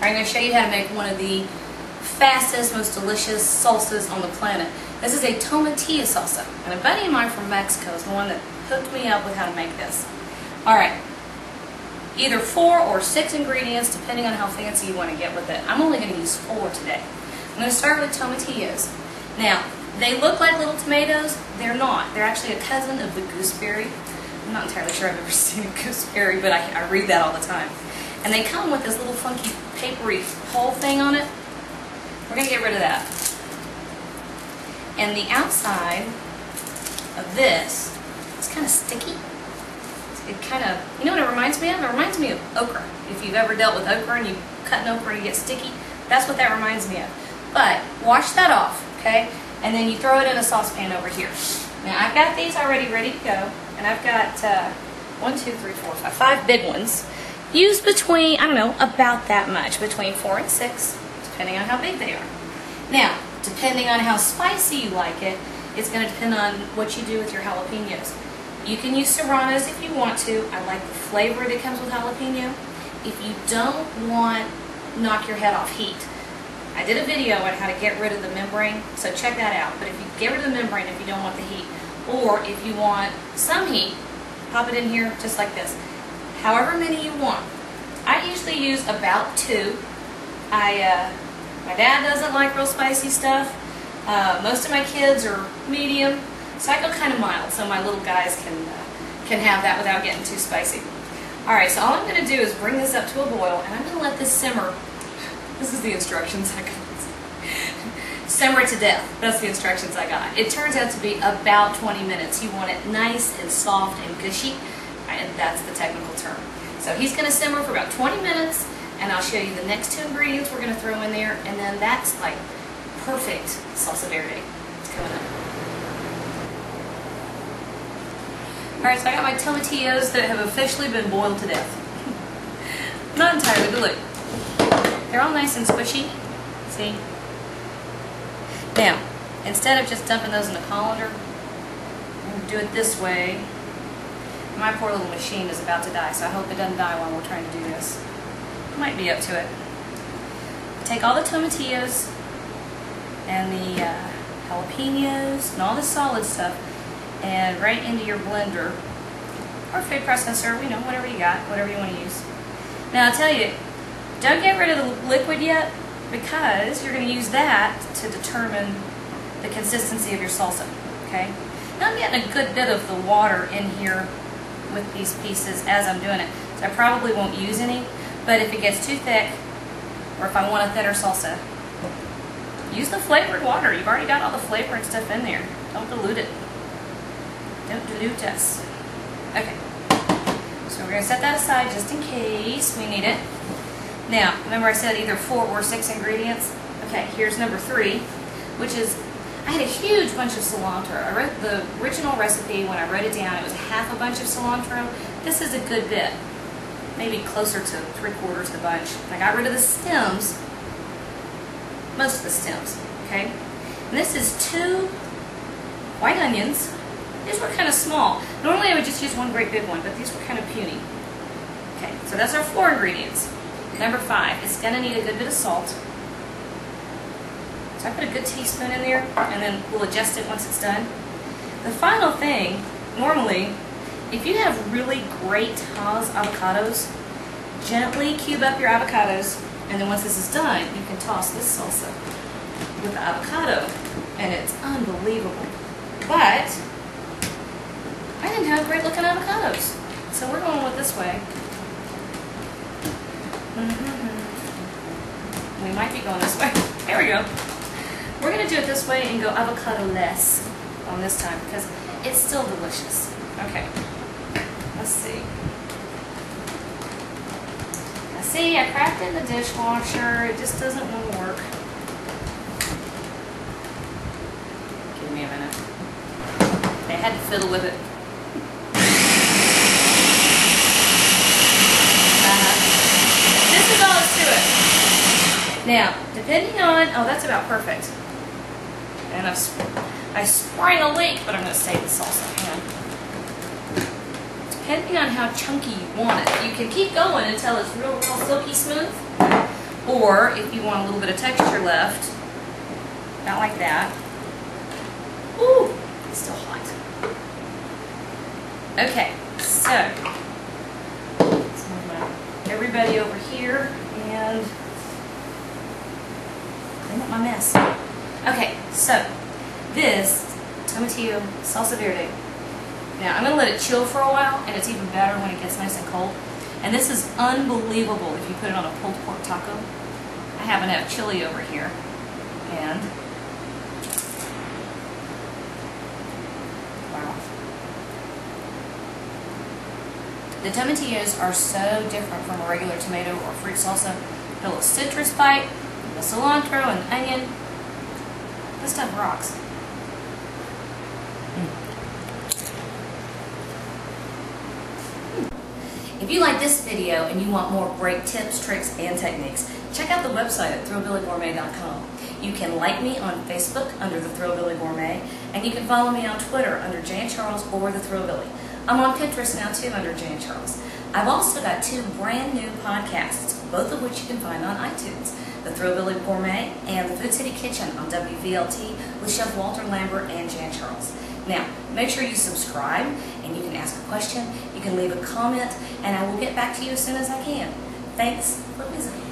I'm going to show you how to make one of the fastest, most delicious salsas on the planet. This is a tomatillo salsa, and a buddy of mine from Mexico is the one that hooked me up with how to make this. Alright, either 4 or 6 ingredients depending on how fancy you want to get with it. I'm only going to use 4 today. I'm going to start with tomatillos. Now, they look like little tomatoes. They're not. They're actually a cousin of the gooseberry. I'm not entirely sure I've ever seen a gooseberry, but I read that all the time. And they come with this little funky papery hull thing on it. We're going to get rid of that. And the outside of this is kind of sticky. It kind of, you know what it reminds me of? It reminds me of okra. If you've ever dealt with okra and you cut an okra and you get sticky, that's what that reminds me of. But wash that off, okay? And then you throw it in a saucepan over here. Now I've got these already ready to go, and I've got 5 big ones. Use between, I don't know, about that much, between 4 and 6, depending on how big they are. Now, depending on how spicy you like it, it's going to depend on what you do with your jalapenos. You can use serranos if you want to. I like the flavor that comes with jalapeno. If you don't want knock your head off heat, I did a video on how to get rid of the membrane, so check that out. But if you get rid of the membrane if you don't want the heat, or if you want some heat, pop it in here just like this. However many you want. I usually use about 2. My dad doesn't like real spicy stuff. Most of my kids are medium, so I go kind of mild so my little guys can have that without getting too spicy. Alright, so all I'm going to do is bring this up to a boil, and I'm going to let this simmer. This is the instructions I got. Simmer to death. That's the instructions I got. It turns out to be about 20 minutes. You want it nice and soft and gushy, and that's the technical term. So he's going to simmer for about 20 minutes, and I'll show you the next 2 ingredients we're going to throw in there, and then that's like perfect salsa verde. It's coming up. Alright, so I got my tomatillos that have officially been boiled to death. Not entirely, but look. They're all nice and squishy. See? Now, instead of just dumping those in the colander, I'm going to do it this way. My poor little machine is about to die, so I hope it doesn't die while we're trying to do this. Might be up to it. Take all the tomatillos and the jalapenos and all the solid stuff and right into your blender or food processor, you know, whatever you got, whatever you want to use. Now I'll tell you, don't get rid of the liquid yet, because you're going to use that to determine the consistency of your salsa, okay? Now I'm getting a good bit of the water in here with these pieces as I'm doing it, so I probably won't use any, but if it gets too thick, or if I want a thinner salsa, use the flavored water. You've already got all the flavor and stuff in there. Don't dilute it. Don't dilute us. Okay, so we're going to set that aside just in case we need it. Now, remember I said either 4 or 6 ingredients? Okay, here's number 3, which is, I had a huge bunch of cilantro. I wrote the original recipe, when I wrote it down, it was half a bunch of cilantro. This is a good bit, maybe closer to 3/4 of the bunch. I got rid of the stems, most of the stems, okay? And this is 2 white onions. These were kind of small. Normally I would just use 1 great big one, but these were kind of puny. Okay, so that's our 4 ingredients. Number 5, it's going to need a good bit of salt. So I put a good teaspoon in there, and then we'll adjust it once it's done. The final thing, normally, if you have really great Haas avocados, gently cube up your avocados, and then once this is done, you can toss this salsa with the avocado, and it's unbelievable. But I didn't have great looking avocados, so we're going with this way. We might be going this way. There we go. We're going to do it this way and go avocado-less on this time because it's still delicious. Okay. Let's see. Now see, I cracked it in the dishwasher. It just doesn't want to work. Give me a minute. I had to fiddle with it. This is all to it. Now, depending on, oh, that's about perfect. And I sprang a leak, but I'm going to save the salsa. Hang on. Depending on how chunky you want it, you can keep going until it's real silky smooth, Or if you want a little bit of texture left, about like that. Ooh, it's still hot. Okay, so everybody over here and clean up my mess. Okay, so this Tomatillo Salsa Verde. Now I'm going to let it chill for a while, and it's even better when it gets nice and cold. And this is unbelievable if you put it on a pulled pork taco. I happen to have chili over here, and wow. The tomatillos are so different from a regular tomato or fruit salsa. A little citrus bite, the cilantro and onion. This stuff rocks. If you like this video and you want more great tips, tricks, and techniques, check out the website at thrillbillygourmet.com. You can like me on Facebook under the Thrillbilly Gourmet, and you can follow me on Twitter under Jan Charles or the Thrillbilly. I'm on Pinterest now too under Jan Charles. I've also got 2 brand new podcasts, both of which you can find on iTunes. The Thrillbilly Gourmet and the Food City Kitchen on WVLT with Chef Walter Lambert and Jan Charles. Now, make sure you subscribe, and you can ask a question, you can leave a comment, and I will get back to you as soon as I can. Thanks for visiting.